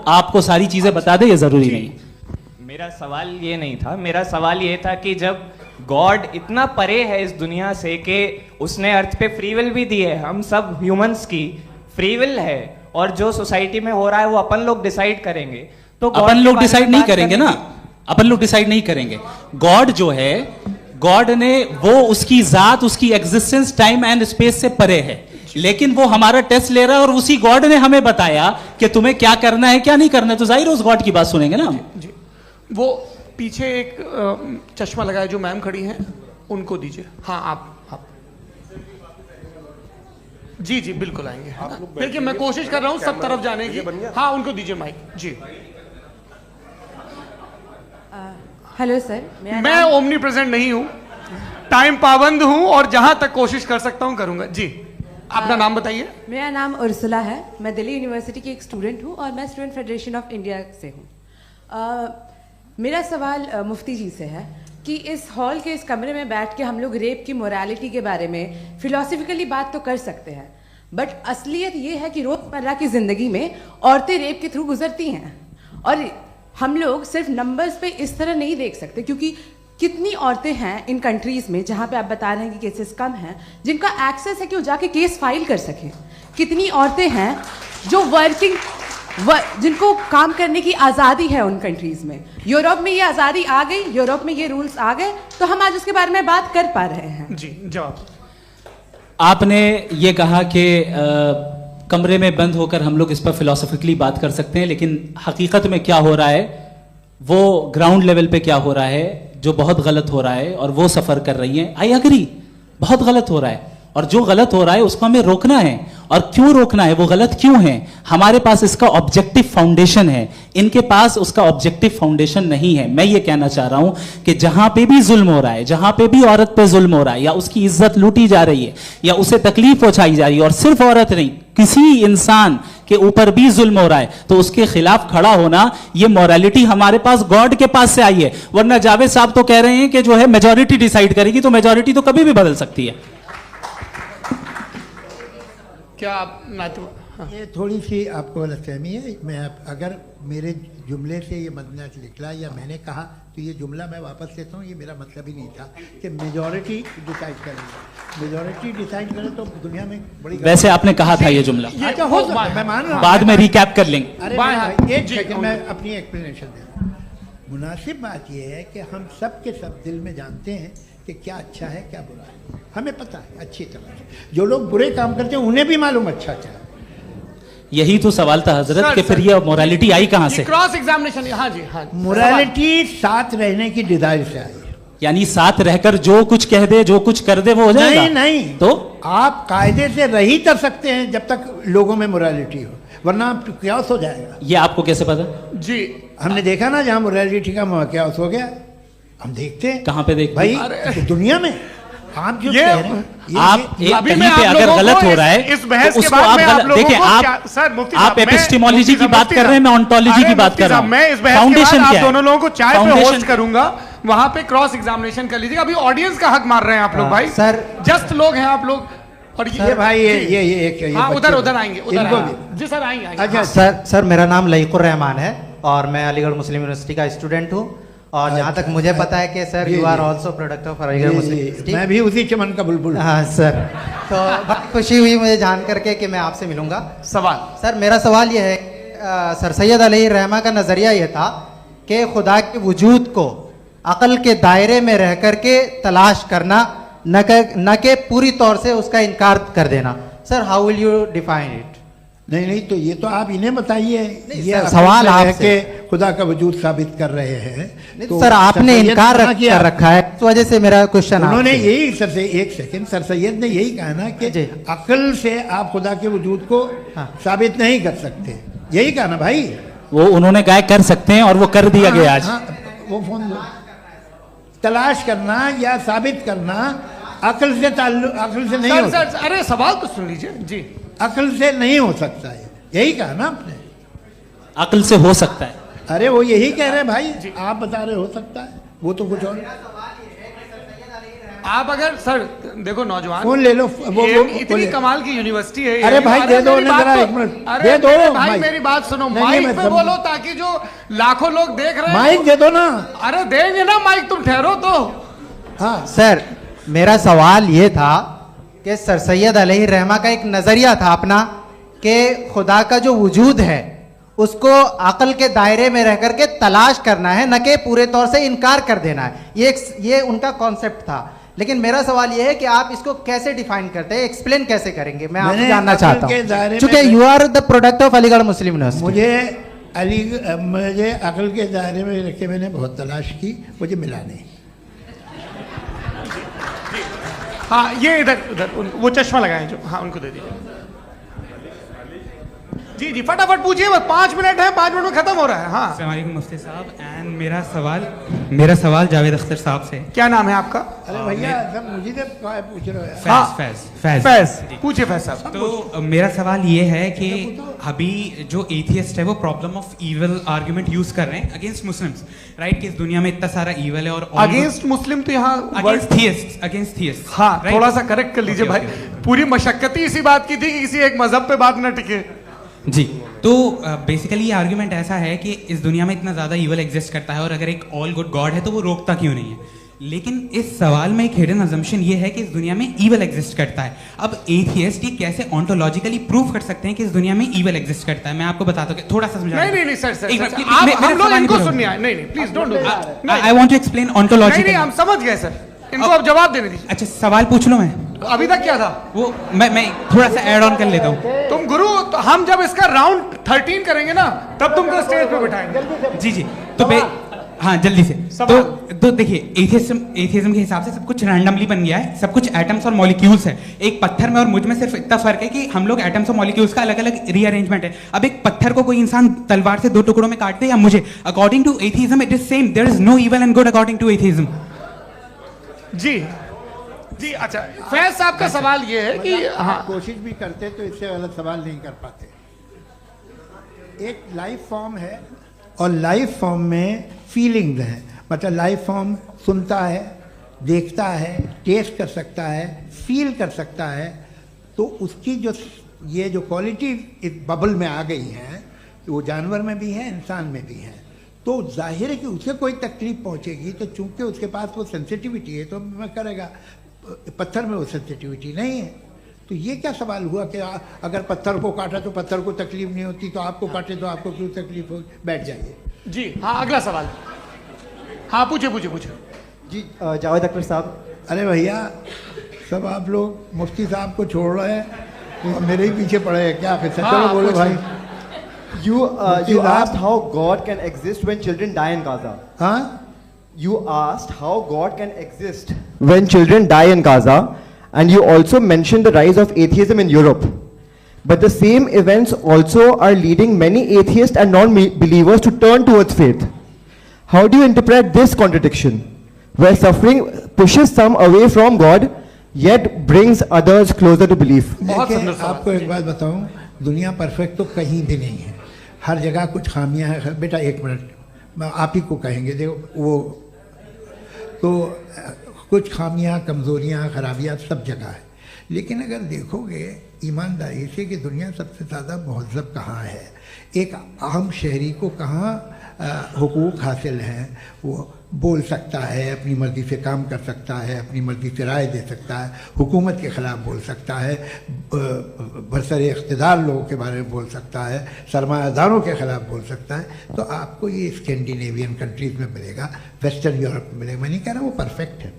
आपको सारी चीजें बता दे, ये जरूरी नहीं। मेरा सवाल ये नहीं था, मेरा सवाल ये था कि जब गॉड इतना परे है इस दुनिया से कि उसने अर्थ पे फ्री विल भी दी है, हम सब ह्यूमंस की फ्री विल है, और जो सोसाइटी में हो रहा है वो अपन लोग डिसाइड करेंगे, तो अपन लोग डिसाइड नहीं करेंगे ना, अपन लोग डिसाइड नहीं करेंगे। गॉड जो है, गॉड ने वो उसकी जात, उसकी एग्जिस्टेंस टाइम एंड स्पेस से परे है, लेकिन वो हमारा टेस्ट ले रहा है और उसी गॉड ने हमें बताया कि तुम्हें क्या करना है क्या नहीं करना है, तो जाहिर उस गॉड की बात सुनेंगे ना हम। जी, वो पीछे एक चश्मा लगाए जो मैम खड़ी हैं, उनको दीजिए। हाँ आप जी जी बिल्कुल आएंगे। देखिए मैं कोशिश कर रहा हूँ सब तरफ जाने की। हाँ उनको दीजिए माइक जी। हेलो सर, मैं ओमनी प्रेजेंट नहीं हूँ, टाइम पाबंद हूँ और जहां तक कोशिश कर सकता हूँ करूंगा जी। अपना नाम बताइए। मेरा नाम उर्सुला है, मैं दिल्ली यूनिवर्सिटी की एक स्टूडेंट हूँ और मैं स्टूडेंट फेडरेशन ऑफ इंडिया से हूँ। मेरा सवाल मुफ्ती जी से है कि इस हॉल के इस कमरे में बैठ के हम लोग रेप की मोरालिटी के बारे में फिलोसफिकली बात तो कर सकते हैं, बट असलियत ये है कि रोजमर्रा की जिंदगी में औरतें रेप के थ्रू गुजरती हैं, और हम लोग सिर्फ नंबर्स पे इस तरह नहीं देख सकते, क्योंकि कितनी औरतें हैं इन कंट्रीज में जहां पे आप बता रहे हैं कि केसेस कम हैं, जिनका एक्सेस है कि वो जाके केस फाइल कर सकें। कितनी औरतें हैं जो जिनको काम करने की आज़ादी है उन कंट्रीज में। यूरोप में ये आज़ादी आ गई, यूरोप में ये रूल्स आ गए, तो हम आज उसके बारे में बात कर पा रहे हैं। जी जवाब। आपने ये कहा कि कमरे में बंद होकर हम लोग इस पर फिलोसफिकली बात कर सकते हैं, लेकिन हकीकत में क्या हो रहा है, वो ग्राउंड लेवल पे क्या हो रहा है, जो बहुत गलत हो रहा है, और वो सफर कर रही हैं। आई अग्री, बहुत गलत हो रहा है, और जो गलत हो रहा है उसको हमें रोकना है। और क्यों रोकना है, वो गलत क्यों है, हमारे पास इसका ऑब्जेक्टिव फाउंडेशन है, इनके पास उसका ऑब्जेक्टिव फाउंडेशन नहीं है। मैं ये कहना चाह रहा हूं कि जहां पे भी जुल्म हो रहा है, जहां पे भी औरत पे जुल्म हो रहा है, या उसकी इज्जत लूटी जा रही है, या उसे तकलीफ पहुंचाई जा रही है, और सिर्फ औरत नहीं, किसी इंसान के ऊपर भी जुल्म हो रहा है, तो उसके खिलाफ खड़ा होना, ये मोरालिटी हमारे पास गॉड के पास से आई है। वरना जावेद साहब तो कह रहे हैं कि जो है मेजॉरिटी डिसाइड करेगी, तो मेजॉरिटी तो कभी भी बदल सकती है। क्या आप हाँ। ये थोड़ी सी आपको गलतफहमी है। मैं अगर मेरे जुमले से ये मदना निकला या मैंने कहा, तो ये जुमला मैं वापस लेता हूँ, ये मेरा मतलब ही नहीं था कि मेजॉरिटी डिसाइड करेंगे। मेजॉरिटी डिसाइड करे तो दुनिया में बड़ी, वैसे आपने कहा था ये जुमला। अच्छा हो सकता है, मैं मान रहा हूँ, बाद में रिकैप कर लेंगे। अरे एक सेकंड मैं अपनी एक्सप्लेनेशन दे रहा हूँ। मुनासिब बात यह है कि हम सब के सब दिल में जानते हैं कि क्या अच्छा है क्या बुरा है, हमें पता है अच्छी तरह से। जो लोग बुरे काम करते हैं उन्हें भी मालूम अच्छा क्या है। यही तो सवाल था हजरत कि फिर ये मोरालिटी आई कहां से? Cross examination. हाँ जी हाँ। मोरालिटी साथ रहने की डिजायर से आई है, यानी साथ रहकर जो कुछ कह दे, जो कुछ कर दे, वो हो जाएगा? नहीं नहीं, तो आप कायदे से रह ही कर सकते हैं जब तक लोगों में मोरालिटी हो, वरना क्यास हो जाएगा। ये आपको कैसे पता? जी हमने देखा ना, जहां मोरालिटी का क्यास हो गया, हम देखते हैं। कहां पे देखते भाई? दुनिया में। आप जो कह रहे हैं, आप कहीं पे अगर गलत हो रहा है, इस बहस तो के उसको बाद आप देखिए, आप एपिस्टेमोलॉजी की बात कर रहे हैं, मैं ओंटोलॉजी की बात कर रहा हूं। मैं इस बहस के बाद आप दोनों लोगों को चाय पे होस्ट करूंगा, वहां पे क्रॉस एग्जामिनेशन कर लीजिएगा। अभी ऑडियंस का हक मार रहे हैं आप लोग भाई, सर जस्ट लोग हैं आप लोग। और ये भाई ये हाँ, उधर आएंगे, जी सर आएंगे। अच्छा सर मेरा नाम लईकुर रहमान है और मैं अलीगढ़ मुस्लिम यूनिवर्सिटी का स्टूडेंट हूँ, और जहाँ तक मुझे पता है कि sir you are also product of Aligarh Muslim University. मैं भी उसी चमन का बुलबुल। हाँ सर, तो बहुत खुशी हुई मुझे जान करके कि मैं आपसे मिलूंगा। सवाल सर, मेरा सवाल यह है, सर सैयद अलैहि रहमा का नज़रिया यह था कि खुदा के वजूद को अक़ल के दायरे में रह करके तलाश करना, न कि पूरी तौर से उसका इनकार कर देना। Sir how will you define it? नहीं तो ये तो आप इन्हें बताइए। ये सवाल आपसे खुदा का वजूद साबित कर रहे हैं, तो सर आपने इनकार कर रखा है, इस वजह से मेरा क्वेश्चन। उन्होंने यही सर से एक सेकंड, सर सैयद ने यही कहा ना कि अक्ल से आप खुदा के वजूद को साबित नहीं कर सकते, यही कहा ना भाई। वो उन्होंने कहा कर सकते हैं और वो कर दिया गया आज। वो फोन तलाश करना या साबित करना अक्ल से अक्ल से नहीं हो सकता। अरे सवाल तो सुन लीजिए जी। अक्ल से नहीं हो सकता है, यही कहा ना आपने। अक्ल से हो सकता है, अरे वो यही कह रहे हैं भाई, आप बता रहे हो सकता है, वो तो कुछ और। आप अगर सर देखो नौजवान फोन ले लो, वो इतनी बोले। कमाल की यूनिवर्सिटी है ये। अरे भाई दे दो मेरी ना बात जरा तो- एक मिनट, अरे दे दो मेरे भाई माइक। मेरी बात सुनो, नहीं, माइक मैं पे समझ- बोलो ताकि जो लाखों लोग देख रहे हैं माइक दे दो ना। अरे देंगे ना माइक, तुम ठहरो तो। हाँ सर मेरा सवाल ये था कि सर सैयद अलैहि रहमा का एक नजरिया था अपना कि खुदा का जो वजूद है उसको अकल के दायरे में रह करके तलाश करना है, न कि पूरे तौर से इनकार कर देना है। ये उनका कॉन्सेप्ट था। लेकिन मेरा सवाल ये है कि आप इसको कैसे डिफाइन करते हैं, एक्सप्लेन कैसे करेंगे, मैं आपसे मैंने जानना अकल चाहता के दायरे हूँ, में- क्योंकि you are the product of Aligarh Muslim University. मुझे अकल के दायरे में रख के मैंने बहुत तलाश की, मुझे मिला नहीं। हाँ ये इधर उधर वो चश्मा लगाए जो, हाँ उनको दे दीजिए। जी जी फटाफट पूछिए, बस 5 मिनट है, 5 मिनट में खत्म हो रहा है। हाँ अस्सलाम वालेकुम मुफ्ती साहब। एंड मेरा सवाल जावेद अख्तर साहब से। क्या नाम है आपका? अरे भैया सब मुझे तो क्या पूछ रहे हो यार? हाँ। फैज फैज पूछिए फैज साहब। तो मेरा सवाल ये है कि अभी जो एथियस्ट है वो problem of evil argument use कर रहे हैं अगेंस्ट मुस्लिम्स, राइट? कि इस दुनिया में इतना सारा इविल है और अगेंस्ट मुस्लिम तो यहाँ अगेंस्ट थियस्ट। हाँ थोड़ा सा करेक्ट कर लीजिए भाई, पूरी मशक्कत ही इसी बात की थी कि किसी एक मजहब पे बात न टिके। जी, तो बेसिकली ये आर्गुमेंट ऐसा है कि इस दुनिया में इतना ज्यादा इविल एग्जिस्ट करता है और अगर एक ऑल गुड गॉड है तो वो रोकता क्यों नहीं है? लेकिन इस सवाल में एक हिडन अजम्पशन ये है कि इस दुनिया में ईवल एग्जिस्ट करता है। अब एथियस्ट ये कैसे ऑन्टोलॉजिकली प्रूव कर सकते हैं कि इस दुनिया में ईवल एग्जिस्ट करता है? मैं आपको बताता हूँ, थोड़ा सा समझा। नहीं सर सर, एक सर, मिनट, सर, मेरा आप हम लोग सवाल इनको पूरा सुनने आए। नहीं please don't do that. I want to explain नहीं ऑन्टोलॉजिकली। हम समझ गए सर, इनको अब जवाब देने दीजिए। अच्छा सवाल पूछ लो। मैं अभी तक क्या था वो मैं थोड़ा सा ऐड ऑन कर लेता हूँ। तुम गुरु, तो हम जब इसका राउंड 13 करेंगे ना तब तुमको स्टेज पे बिठाएंगे। जी तो हाँ जल्दी से। तो देखिए एथियज्म के हिसाब से सब कुछ रैंडमली बन गया है, सब कुछ एटम्स और मॉलिक्यूल्स है। एक पत्थर में और मुझ में सिर्फ इतना फर्क है कि हम लोग एटम्स और मॉलिक्यूल्स का अलग अलग रीअरेंजमेंट है। अब एक पत्थर को कोई इंसान तलवार से 2 टुकड़ों में काट दे या मुझे, according to atheism it is same. There is no evil and good according to atheism. जी जी अच्छा, फैज साहब का सवाल ये है कि हाँ कोशिश भी करते तो इससे गलत सवाल नहीं कर पाते। एक लाइफ फॉर्म है और लाइफ फॉर्म में फीलिंग्स हैं, मतलब लाइफ फॉर्म सुनता है, देखता है, टेस्ट कर सकता है, फील कर सकता है। तो उसकी जो ये जो क्वालिटी इस बबल में आ गई हैं तो वो जानवर में भी है, इंसान में भी है। तो जाहिर है कि उसे कोई तकलीफ पहुंचेगी तो चूंकि उसके पास वो सेंसिटिविटी है तो मैं करेगा। पत्थर में वो सेंसिटिविटी नहीं है। तो ये क्या सवाल हुआ कि अगर पत्थर को काटा तो पत्थर को तकलीफ नहीं होती, तो आपको काटे तो आपको क्यों तकलीफ हो? बैठ जाइए। जी हाँ अगला सवाल। हाँ पूछे जी जावेद अख्तर साहब। अरे भैया सब आप लोग मुफ्ती साहब को छोड़ रहे हैं तो मेरे ही पीछे पड़े हैं क्या? फिर हाँ, चलो बोलो भाई। You साहब। asked how God can exist when children die in Gaza. हाँ You asked how God can exist when children die in Gaza, and you also mentioned the rise of atheism in Europe. But the same events also are leading many atheists and non-believers to turn towards faith. How do you interpret this contradiction, where suffering pushes some away from God, yet brings others closer to belief? बहुत देखिए, सुंदर सवाल। आपको एक बात बताऊं, दुनिया perfect तो कहीं भी नहीं है, हर जगह कुछ खामियां हैं। बेटा एक मिनट, मैं आप ही को कहेंगे देखो वो तो कुछ खामियां, कमज़ोरियां, खराबियां सब जगह है। लेकिन अगर देखोगे ईमानदारी से कि दुनिया सबसे ज़्यादा महज़ब कहाँ है, एक आम शहरी को कहाँ हुकूक हासिल हैं, वो बोल सकता है, अपनी मर्ज़ी से काम कर सकता है, अपनी मर्ज़ी से राय दे सकता है, हुकूमत के ख़िलाफ़ बोल सकता है, बरसरे इक़्तिदार लोगों के बारे में बोल सकता है, सरमायादारों के ख़िलाफ़ बोल सकता है। तो आपको ये स्कैंडिनेवियन कंट्रीज़ में मिलेगा, वेस्टर्न यूरोप में मिलेगा। मैं नहीं कह रहा वो परफेक्ट है,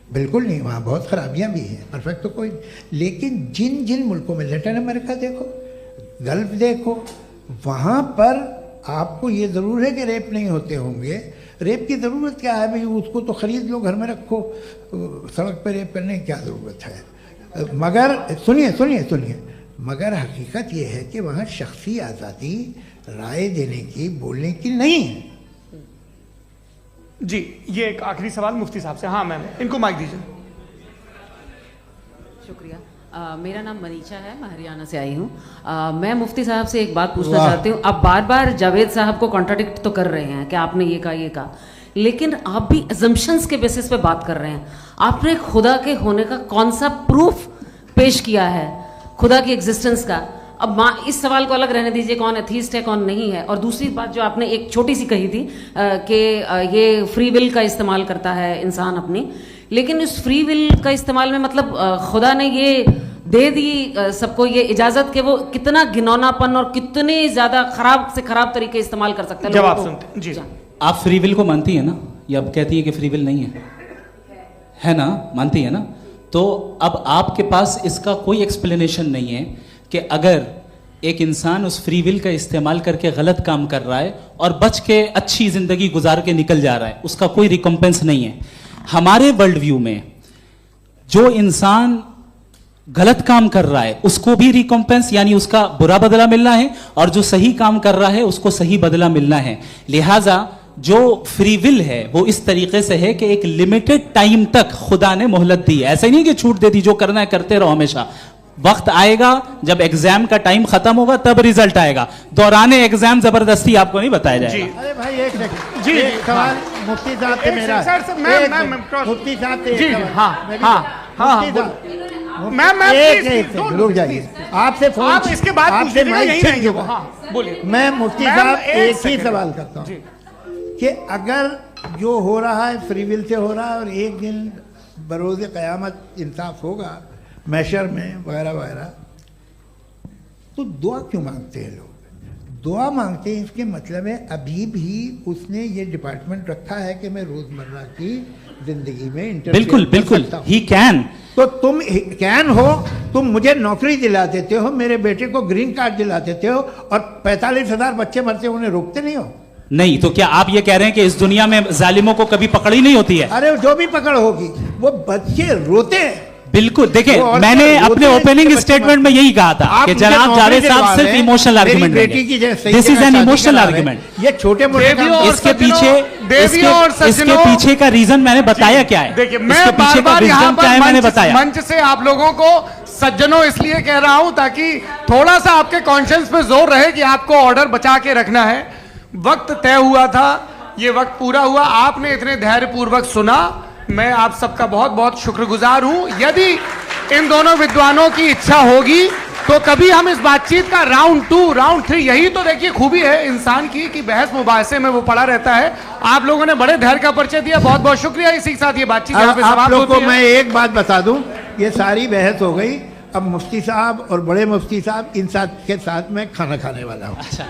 बिल्कुल नहीं, वहाँ बहुत ख़राबियाँ भी हैं, परफेक्ट तो कोई। लेकिन जिन जिन मुल्कों में, लैटिन अमेरिका देखो, गल्फ देखो, वहाँ पर आपको ये ज़रूर है कि रेप नहीं होते होंगे। रेप की ज़रूरत क्या है भाई? उसको तो ख़रीद लो, घर में रखो, सड़क पर रेप करने की क्या ज़रूरत है? मगर सुनिए, मगर हकीकत ये है कि वहाँ शख्सी आज़ादी राय देने की, बोलने की नहीं है। जी ये एक आखिरी सवाल मुफ्ती साहब से। हाँ मैम इनको माइक दीजिए। शुक्रिया। मेरा नाम मनीषा है, मैं हरियाणा से आई हूँ। मैं मुफ्ती साहब से एक बात पूछना वाह। चाहती हूँ। अब बार बार जावेद साहब को कॉन्ट्राडिक्ट तो कर रहे हैं कि आपने ये कहा, लेकिन आप भी assumptions के बेसिस पे बात कर रहे हैं। आपने खुदा के होने का कौन सा प्रूफ पेश किया है खुदा की एग्जिस्टेंस का? अब इस सवाल को अलग रहने दीजिए, कौन एथीस्ट है कौन नहीं है। और दूसरी बात जो आपने एक छोटी सी कही थी कि ये फ्री विल का इस्तेमाल करता है इंसान अपनी, लेकिन इस फ्री विल का इस्तेमाल में मतलब खुदा ने ये दे दी सबको ये इजाजत कि वो कितना घिनौनापन और कितने ज्यादा खराब से खराब तरीके इस्तेमाल कर सकते हैं। जवाब सुनते जी। आप फ्री विल को मानती है ना, या अब कहती है कि फ्री विल नहीं है ना? मानती है ना? तो अब आपके पास इसका कोई एक्सप्लेनेशन नहीं है कि अगर एक इंसान उस फ्री विल का इस्तेमाल करके गलत काम कर रहा है और बच के अच्छी जिंदगी गुजार के निकल जा रहा है, उसका कोई रिकम्पेंस नहीं है। हमारे वर्ल्ड व्यू में जो इंसान गलत काम कर रहा है उसको भी रिकम्पेंस यानी उसका बुरा बदला मिलना है, और जो सही काम कर रहा है उसको सही बदला मिलना है। लिहाजा जो फ्री विल है वो इस तरीके से है कि एक लिमिटेड टाइम तक खुदा ने मोहलत दी है। ऐसा नहीं कि छूट दे दी, जो करना है करते रहो हमेशा। वक्त आएगा जब एग्जाम का टाइम खत्म होगा तब रिजल्ट आएगा, दौराने एग्जाम जबरदस्ती आपको नहीं बताया जाएगा। अरे भाई एक सेकंड जी, एक सवाल मुफ्ती साहब से मेरा मुफ्ती साहब से एक सवाल। रुक जाइए, आपसे फोन आप इसके बाद आपसे यही रहेंगे वो। हाँ बोलिए। मैं मुफ्ती साहब एक ही सवाल करता हूँ कि अगर जो हो रहा है फ्री विल से हो रहा है और एक दिन बरोज़ क़यामत इंसाफ होगा मैशर में वगैरह वगैरह, तो दुआ क्यों मांगते हैं लोग? दुआ मांगते हैं इसके मतलब है अभी भी उसने ये डिपार्टमेंट रखा है कि मैं रोजमर्रा की जिंदगी में बिल्कुल बिल्कुल ही कैन। तो तुम कैन हो, तुम मुझे नौकरी दिला देते हो, मेरे बेटे को ग्रीन कार्ड दिला देते हो, और 45,000 बच्चे मरते हो उन्हें रोकते नहीं हो। नहीं तो क्या आप ये कह रहे हैं कि इस दुनिया में जालिमों को कभी पकड़ ही नहीं होती है? अरे जो भी पकड़ होगी वो बच्चे रोते हैं। बिल्कुल, देखिए मैंने अपने ओपनिंग स्टेटमेंट में यही कहा था कि जनाब जावेद साहब सिर्फ इमोशनल आर्गुमेंट देंगे। This is an emotional argument. ये छोटे मोटे इसके पीछे का रीजन मैंने बताया क्या है। देखिए मैं बार-बार यहाँ पर मंच से आप लोगों को सज्जनों इसलिए कह रहा हूं ताकि थोड़ा सा आपके कॉन्शियंस पे जोर रहे कि आपको ऑर्डर बचा के रखना है। वक्त तय हुआ था, ये वक्त पूरा हुआ, आपने इतने धैर्यपूर्वक सुना, मैं आप सबका बहुत बहुत शुक्रगुजार हूं। यदि इन दोनों विद्वानों की इच्छा होगी तो कभी हम इस बातचीत का राउंड 2 राउंड 3, यही तो देखिए खूबी है इंसान की कि बहस मुबाहसे में वो पड़ा रहता है। आप लोगों ने बड़े धैर्य का परिचय दिया, बहुत बहुत शुक्रिया। इसी के साथ ये बातचीत यहाँ पे समाप्त होती है। आप लोग को मैं एक बात बता दूं, ये सारी बहस हो गई, अब मुफ्ती साहब और बड़े मुफ्ती साहब इन साथ के साथ मैं खाना खाने वाला हूँ। अच्छा।